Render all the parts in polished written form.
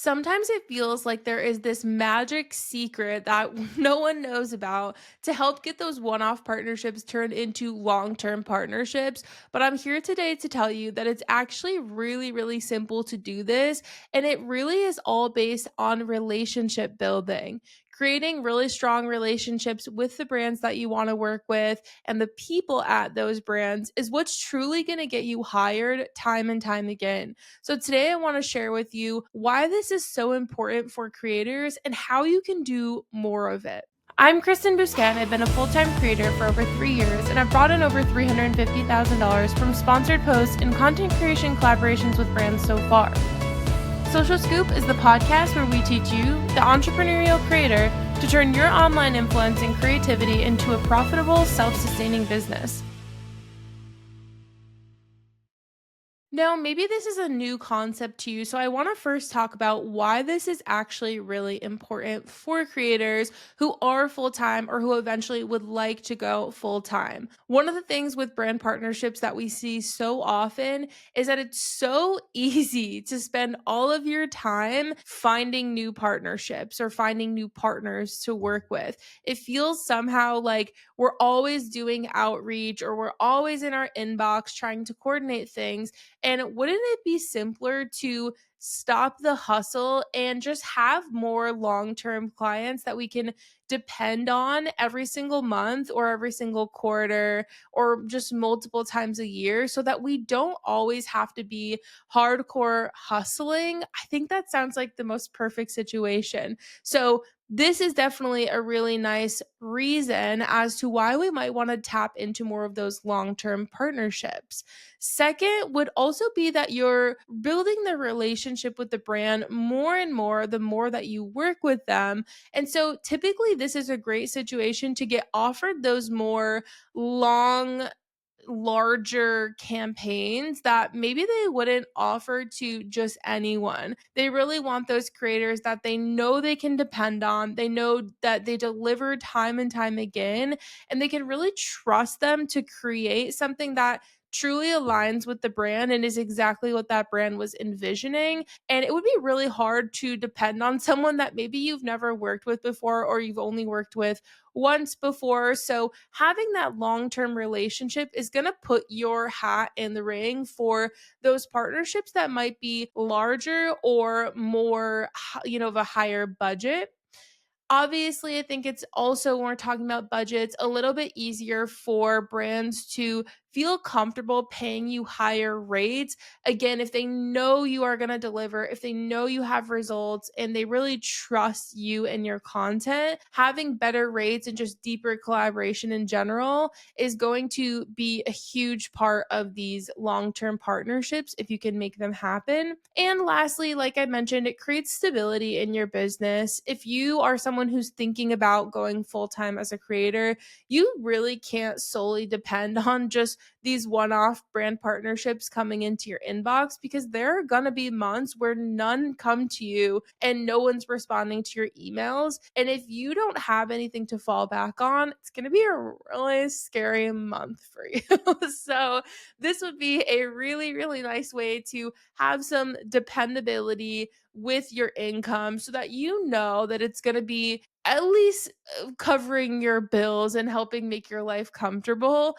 Sometimes it feels like there is this magic secret that no one knows about to help get those one off partnerships turned into long term partnerships. But I'm here today to tell you that it's actually really, really simple to do this. And it really is all based on relationship building. Creating really strong relationships with the brands that you want to work with and the people at those brands is what's truly going to get you hired time and time again. So, today I want to share with you why this is so important for creators and how you can do more of it. I'm Kristen Buscan. I've been a full time creator for over 3 years, and I've brought in over $350,000 from sponsored posts and content creation collaborations with brands so far. Social Scoop is the podcast where we teach you, the entrepreneurial creator, to turn your online influence and creativity into a profitable, self sustaining business. Now, maybe this is a new concept to you, so I want to first talk about why this is actually really important for creators who are full time or who eventually would like to go full time. One of the things with brand partnerships that we see so often is that it's so easy to spend all of your time finding new partnerships or finding new partners to work with. It feels somehow like we're always doing outreach or we're always in our inbox trying to coordinate things, and wouldn't it be simpler to stop the hustle and just have more long term clients that we can depend on every single month or every single quarter or just multiple times a year so that we don't always have to be hardcore hustling? I think that sounds like the most perfect situation. So, this is definitely a really nice reason as to why we might want to tap into more of those long term partnerships. Second would also be that you're building the relationship with the brand more and more the more that you work with them. And so typically, this is a great situation to get offered those more long larger campaigns that maybe they wouldn't offer to just anyone. They really want those creators that they know they can depend on. They know that they deliver time and time again, and they can really trust them to create something that truly aligns with the brand and is exactly what that brand was envisioning. And it would be really hard to depend on someone that maybe you've never worked with before or you've only worked with once before. So, having that long term relationship is going to put your hat in the ring for those partnerships that might be larger or more, of a higher budget. Obviously, I think it's also, when we're talking about budgets, a little bit easier for brands to feel comfortable paying you higher rates. Again, if they know you are going to deliver, if they know you have results, and they really trust you and your content, having better rates and just deeper collaboration in general is going to be a huge part of these long term partnerships if you can make them happen. And lastly, like I mentioned, it creates stability in your business. If you are someone who's thinking about going full time as a creator, you really can't solely depend on just these one off brand partnerships coming into your inbox, because there are going to be months where none come to you and no one's responding to your emails. And if you don't have anything to fall back on, it's going to be a really scary month for you. So, this would be a really, really nice way to have some dependability with your income so that you know that it's going to be at least covering your bills and helping make your life comfortable,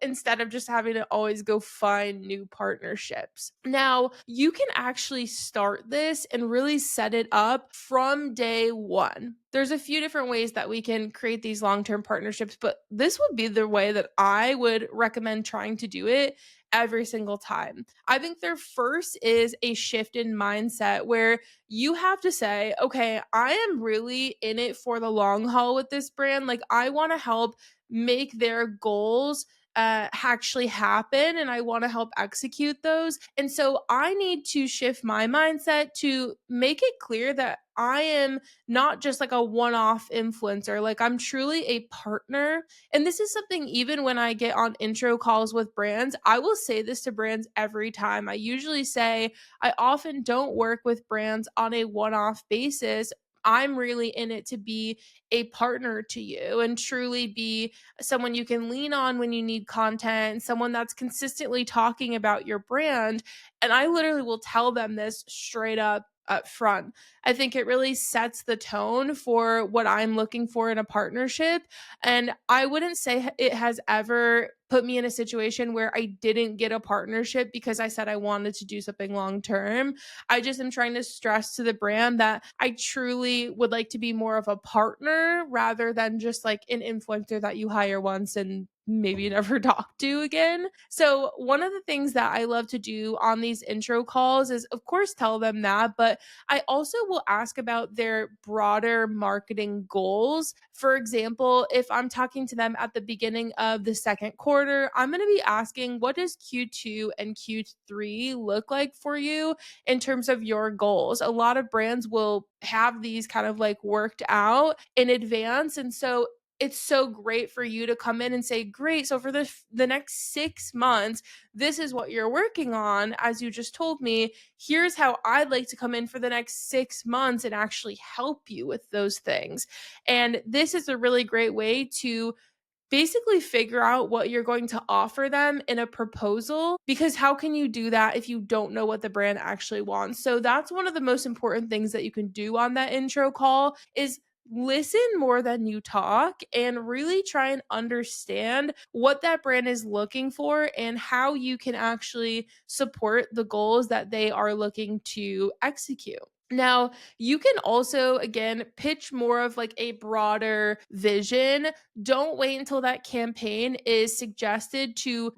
instead of just having to always go find new partnerships. Now, you can actually start this and really set it up from day one. There's a few different ways that we can create these long term partnerships, but this would be the way that I would recommend trying to do it every single time. I think their first is a shift in mindset where you have to say, okay, I am really in it for the long haul with this brand. Like, I want to help make their goals actually happen, and I want to help execute those. And so I need to shift my mindset to make it clear that I am not just like a one off influencer, like, I'm truly a partner. And this is something, even when I get on intro calls with brands, I will say this to brands every time. I usually say, I often don't work with brands on a one off basis. I'm really in it to be a partner to you and truly be someone you can lean on when you need content, someone that's consistently talking about your brand. And I literally will tell them this straight up up front. I think it really sets the tone for what I'm looking for in a partnership. And I wouldn't say it has ever put me in a situation where I didn't get a partnership because I said I wanted to do something long term. I just am trying to stress to the brand that I truly would like to be more of a partner rather than just like an influencer that you hire once and maybe never talk to again. So, one of the things that I love to do on these intro calls is, of course, tell them that, but I also will ask about their broader marketing goals. For example, if I'm talking to them at the beginning of the second quarter, I'm going to be asking, what does Q2 and Q3 look like for you in terms of your goals? A lot of brands will have these kind of like worked out in advance. And so it's so great for you to come in and say, great. So for the next 6 months, this is what you're working on. As you just told me, here's how I'd like to come in for the next 6 months and actually help you with those things. And this is a really great way to basically figure out what you're going to offer them in a proposal, because how can you do that if you don't know what the brand actually wants? So that's one of the most important things that you can do on that intro call is listen more than you talk and really try and understand what that brand is looking for and how you can actually support the goals that they are looking to execute. Now, you can also, again, pitch more of like a broader vision. Don't wait until that campaign is suggested to,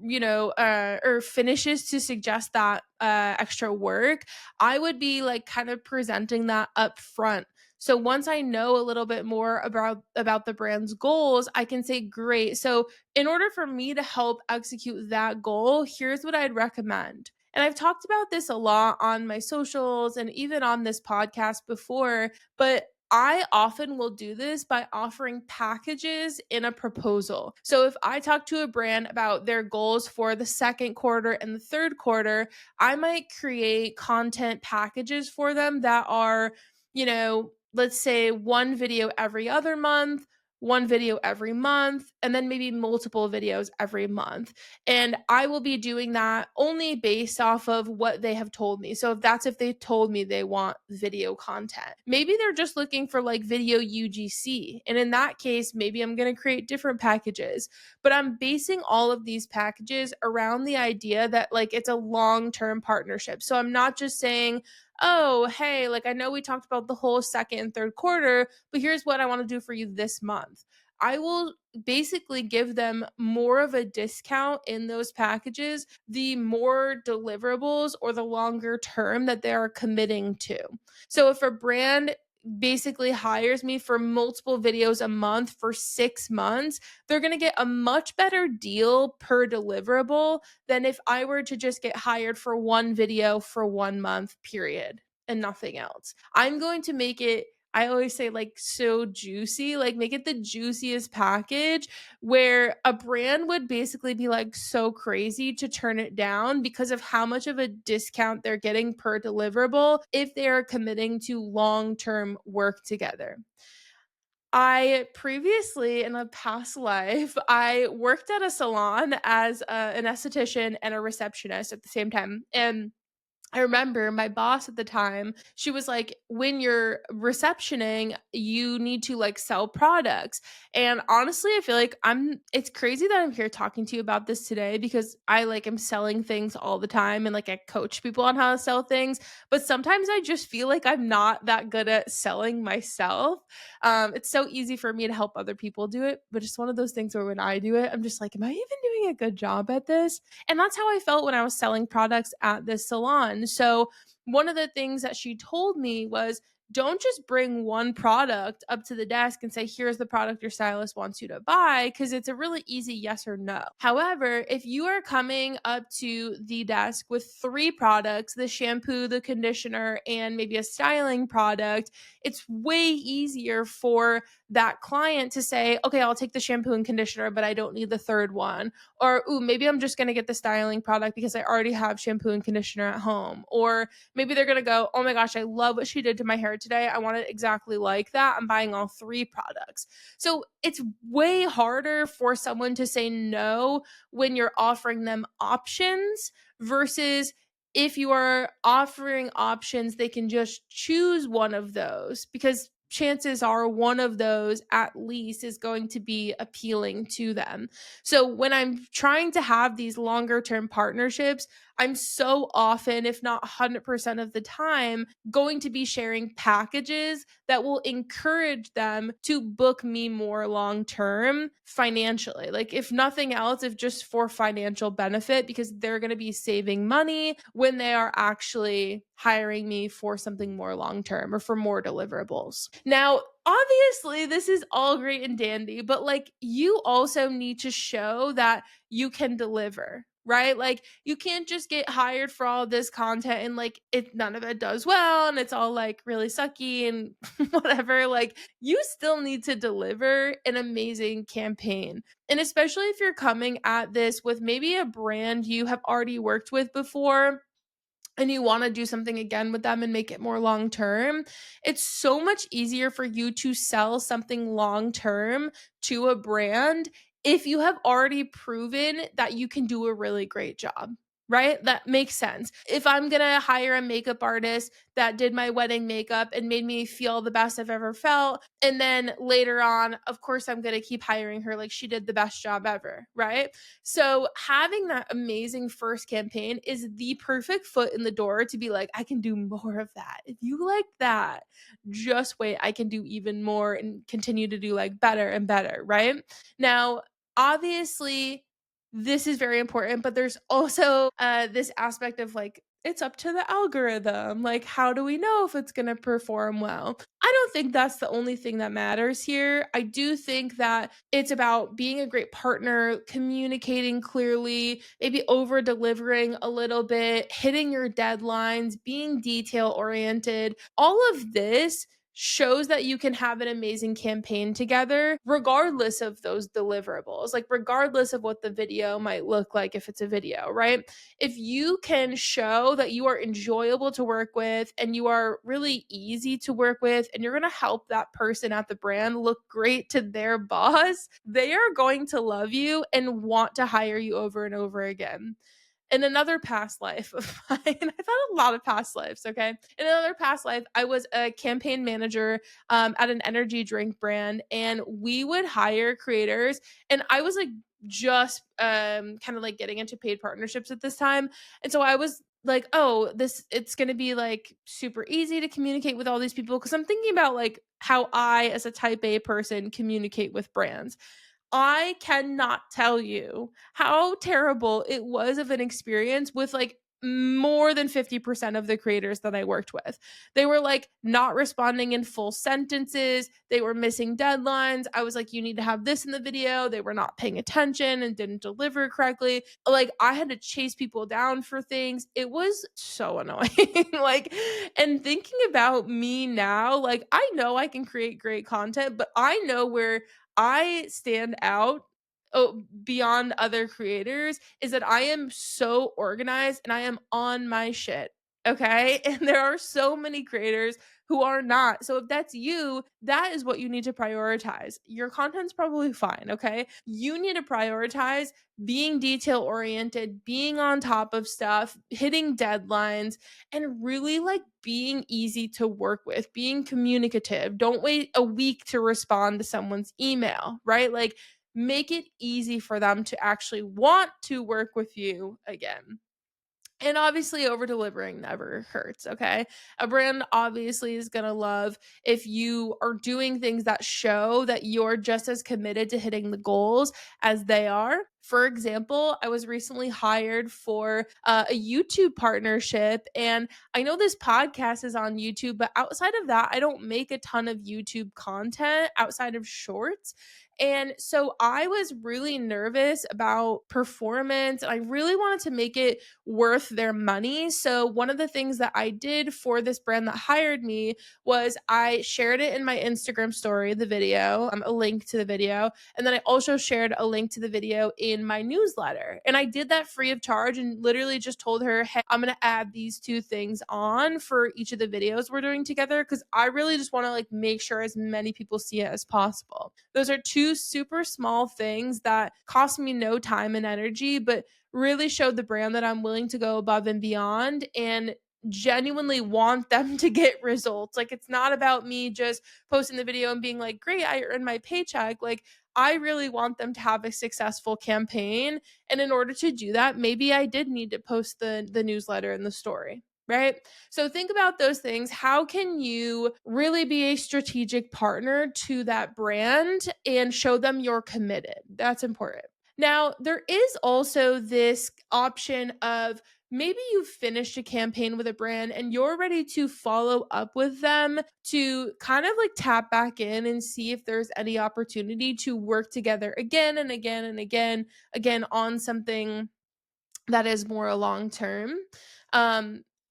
or finishes to suggest that extra work. I would be like kind of presenting that up front. So once I know a little bit more about the brand's goals, I can say, great. So in order for me to help execute that goal, here's what I'd recommend. And I've talked about this a lot on my socials and even on this podcast before, but I often will do this by offering packages in a proposal. So if I talk to a brand about their goals for the second quarter and the third quarter, I might create content packages for them that are, let's say one video every other month, one video every month, and then maybe multiple videos every month. And I will be doing that only based off of what they have told me. So if they told me they want video content, maybe they're just looking for like video UGC. And in that case, maybe I'm going to create different packages. But I'm basing all of these packages around the idea that like it's a long term partnership. So I'm not just saying, oh, hey, like I know we talked about the whole second and third quarter, but here's what I want to do for you this month. I will basically give them more of a discount in those packages, the more deliverables or the longer term that they are committing to. So if a brand basically hires me for multiple videos a month for 6 months, they're going to get a much better deal per deliverable than if I were to just get hired for one video for 1 month, period, and nothing else. I'm going to make it, I always say, like so juicy, like make it the juiciest package where a brand would basically be like so crazy to turn it down because of how much of a discount they're getting per deliverable if they are committing to long term work together. I previously, in a past life, I worked at a salon as an esthetician and a receptionist at the same time. And I remember my boss at the time, she was like, when you're receptioning, you need to like sell products. And honestly, I feel like it's crazy that I'm here talking to you about this today because I like am selling things all the time and like I coach people on how to sell things. But sometimes I just feel like I'm not that good at selling myself. It's so easy for me to help other people do it. But it's one of those things where when I do it, I'm just like, am I even doing a good job at this? And that's how I felt when I was selling products at this salon. So, one of the things that she told me was, don't just bring one product up to the desk and say, here's the product your stylist wants you to buy, because it's a really easy yes or no. However, if you are coming up to the desk with three products, the shampoo, the conditioner, and maybe a styling product, it's way easier for that client to say, okay, I'll take the shampoo and conditioner, but I don't need the third one. Or, ooh, maybe I'm just going to get the styling product because I already have shampoo and conditioner at home. Or maybe they're going to go, oh my gosh, I love what she did to my hair today. I want it exactly like that. I'm buying all three products. So it's way harder for someone to say no when you're offering them options versus if you are offering options, they can just choose one of those because chances are one of those at least is going to be appealing to them. So when I'm trying to have these longer term partnerships, I'm so often, if not 100% of the time, going to be sharing packages that will encourage them to book me more long term financially. Like, if nothing else, if just for financial benefit, because they're going to be saving money when they are actually hiring me for something more long term or for more deliverables. Now, obviously, this is all great and dandy, but like, you also need to show that you can deliver. Right? Like, you can't just get hired for all this content and like none of it does well and it's all like really sucky and whatever. Like, you still need to deliver an amazing campaign. And especially if you're coming at this with maybe a brand you have already worked with before and you want to do something again with them and make it more long term, it's so much easier for you to sell something long term to a brand if you have already proven that you can do a really great job. Right? That makes sense. If I'm going to hire a makeup artist that did my wedding makeup and made me feel the best I've ever felt, and then later on, of course, I'm going to keep hiring her like she did the best job ever. Right? So having that amazing first campaign is the perfect foot in the door to be like, I can do more of that. If you like that, just wait, I can do even more and continue to do like better and better, right? Now, obviously, this is very important, but there's also this aspect of like, it's up to the algorithm. Like, how do we know if it's going to perform well? I don't think that's the only thing that matters here. I do think that it's about being a great partner, communicating clearly, maybe over delivering a little bit, hitting your deadlines, being detail oriented. All of this shows that you can have an amazing campaign together, regardless of those deliverables, like, regardless of what the video might look like if it's a video, right? If you can show that you are enjoyable to work with and you are really easy to work with and you're going to help that person at the brand look great to their boss, they are going to love you and want to hire you over and over again. In another past life of mine, I've had a lot of past lives, okay? In another past life, I was a campaign manager at an energy drink brand, and we would hire creators, and I was like just kind of like getting into paid partnerships at this time. And so I was like, oh, this it's going to be like super easy to communicate with all these people because I'm thinking about like how I as a type A person communicate with brands. I cannot tell you how terrible it was of an experience with like more than 50% of the creators that I worked with. They were like not responding in full sentences. They were missing deadlines. I was like, you need to have this in the video. They were not paying attention and didn't deliver correctly. Like, I had to chase people down for things. It was so annoying. Like, and thinking about me now, like, I know I can create great content, but I know where I stand out, beyond other creators, is that I am so organized and I am on my shit. Okay. And there are so many creators who are not. So if that's you, that is what you need to prioritize. Your content's probably fine. Okay. You need to prioritize being detail oriented, being on top of stuff, hitting deadlines, and really like being easy to work with, being communicative. Don't wait a week to respond to someone's email, right? Like, make it easy for them to actually want to work with you again. And obviously, over delivering never hurts. Okay. A brand obviously is going to love if you are doing things that show that you're just as committed to hitting the goals as they are. For example, I was recently hired for a YouTube partnership. And I know this podcast is on YouTube, but outside of that, I don't make a ton of YouTube content outside of shorts. And so I was really nervous about performance. I really wanted to make it worth their money. So one of the things that I did for this brand that hired me was I shared it in my Instagram story, the video, a link to the video, and then I also shared a link to the video in my newsletter. And I did that free of charge and literally just told her, hey, I'm going to add these two things on for each of the videos we're doing together because I really just want to like make sure as many people see it as possible. Those are two super small things that cost me no time and energy, but really showed the brand that I'm willing to go above and beyond and genuinely want them to get results. Like it's not about me just posting the video and being like, great, I earned my paycheck. Like I really want them to have a successful campaign. And in order to do that, maybe I did need to post the newsletter and the story. Right. So think about those things. How can you really be a strategic partner to that brand and show them you're committed? That's important. Now, there is also this option of maybe you've finished a campaign with a brand and you're ready to follow up with them to kind of like tap back in and see if there's any opportunity to work together again and again and again on something that is more long term.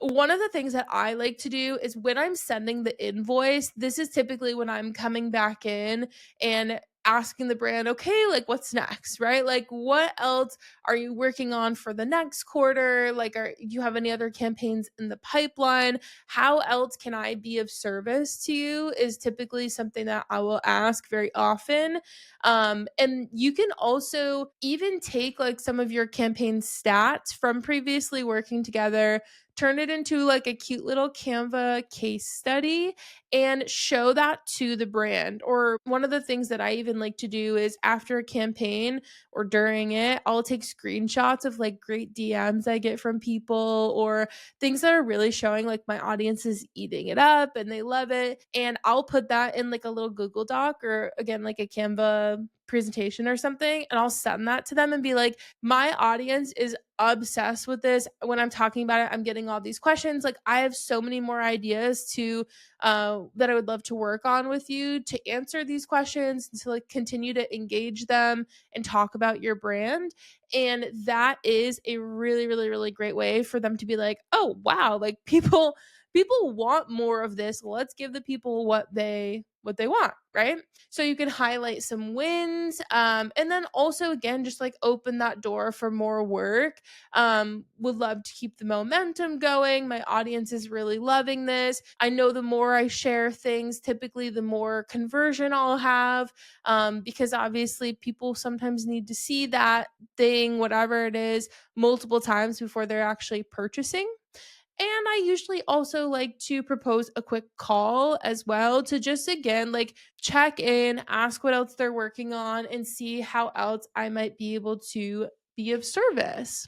One of the things that I like to do is when I'm sending the invoice, this is typically when I'm coming back in and asking the brand, okay, like what's next, right? Like what else are you working on for the next quarter? Like, are you have any other campaigns in the pipeline? How else can I be of service to you? Is typically something that I will ask very often. And you can also even take like some of your campaign stats from previously working together, turn it into like a cute little Canva case study and show that to the brand. Or one of the things that I even like to do is after a campaign or during it, I'll take screenshots of like great DMs I get from people or things that are really showing like my audience is eating it up and they love it. And I'll put that in like a little Google Doc or again, like a Canva presentation or something. And I'll send that to them and be like, my audience is obsessed with this. When I'm talking about it, I'm getting all these questions. Like I have so many more ideas to that I would love to work on with you to answer these questions and to like continue to engage them and talk about your brand. And that is a really, really, really great way for them to be like, oh wow, like people want more of this. Let's give the people what they want, right? So you can highlight some wins, and then also again just like open that door for more work. Would love to keep the momentum going. My audience is really loving this. I know the more I share things, typically the more conversion I'll have, because obviously people sometimes need to see that thing, whatever it is, multiple times before they're actually purchasing. And I usually also like to propose a quick call as well to just again like check in, ask what else they're working on, and see how else I might be able to be of service.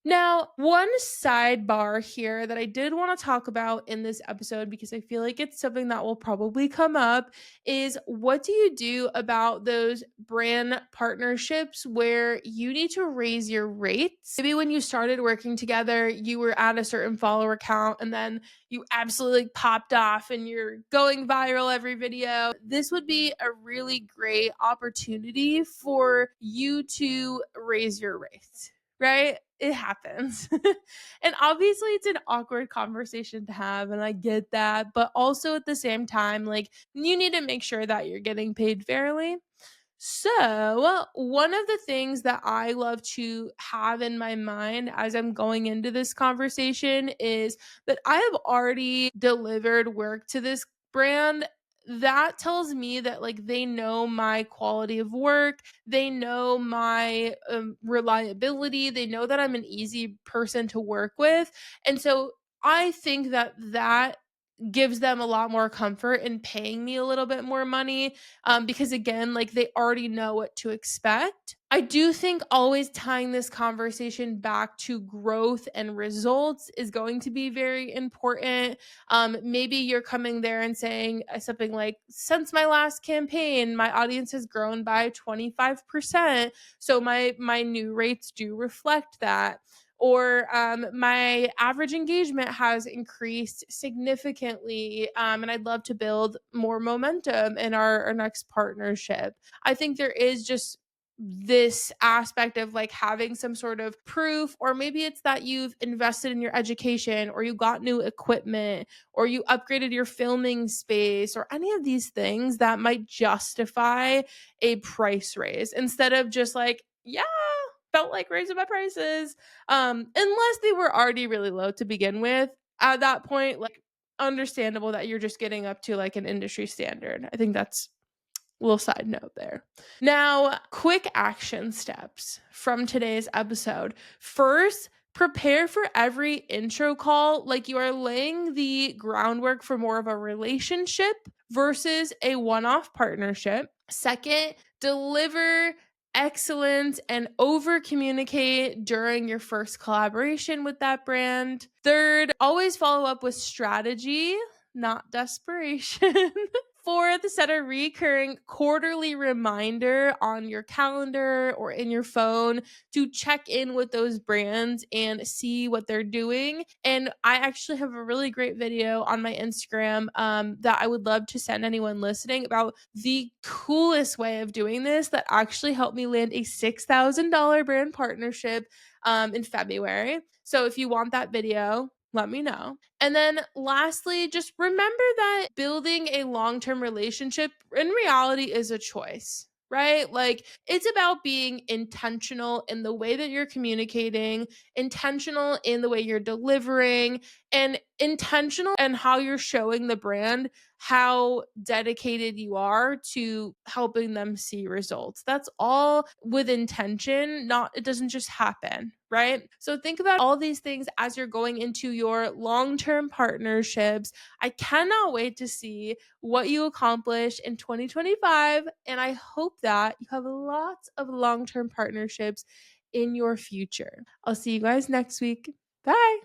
Now, one sidebar here that I did want to talk about in this episode because I feel like it's something that will probably come up is what do you do about those brand partnerships where you need to raise your rates? Maybe when you started working together, you were at a certain follower count and then you absolutely popped off and you're going viral every video. This would be a really great opportunity for you to raise your rates, right? It happens. And obviously it's an awkward conversation to have and I get that, but also at the same time like you need to make sure that you're getting paid fairly. So, one of the things that I love to have in my mind as I'm going into this conversation is that I have already delivered work to this brand. That tells me that, like, they know my quality of work, they know my reliability, they know that I'm an easy person to work with. And so, I think that that gives them a lot more comfort in paying me a little bit more money, because again like they already know what to expect. I do think always tying this conversation back to growth and results is going to be very important. Maybe you're coming there and saying something like, since my last campaign my audience has grown by 25%, so my new rates do reflect that. Or my average engagement has increased significantly, and I'd love to build more momentum in our next partnership. I think there is just this aspect of like having some sort of proof, or maybe it's that you've invested in your education or you got new equipment or you upgraded your filming space or any of these things that might justify a price raise instead of just like Yeah, felt like raising my prices. Unless they were already really low to begin with. At that point, like, understandable that you're just getting up to like an industry standard. I think that's little side note there. Now, quick action steps from today's episode. First, prepare for every intro call like you are laying the groundwork for more of a relationship versus a one off partnership. Second, deliver excellence and over communicate during your first collaboration with that brand. Third, always follow up with strategy, not desperation. Fourth, set a recurring quarterly reminder on your calendar or in your phone to check in with those brands and see what they're doing. And I actually have a really great video on my Instagram that I would love to send anyone listening about the coolest way of doing this that actually helped me land a $6,000 brand partnership in February. So if you want that video, let me know. And then lastly, just remember that building a long term relationship in reality is a choice, right? Like it's about being intentional in the way that you're communicating, intentional in the way you're delivering, and intentional and how you're showing the brand how dedicated you are to helping them see results. That's all with intention, not it doesn't just happen, right? So think about all these things as you're going into your long-term partnerships. I cannot wait to see what you accomplish in 2025 and I hope that you have lots of long-term partnerships in your future. I'll see you guys next week. Bye.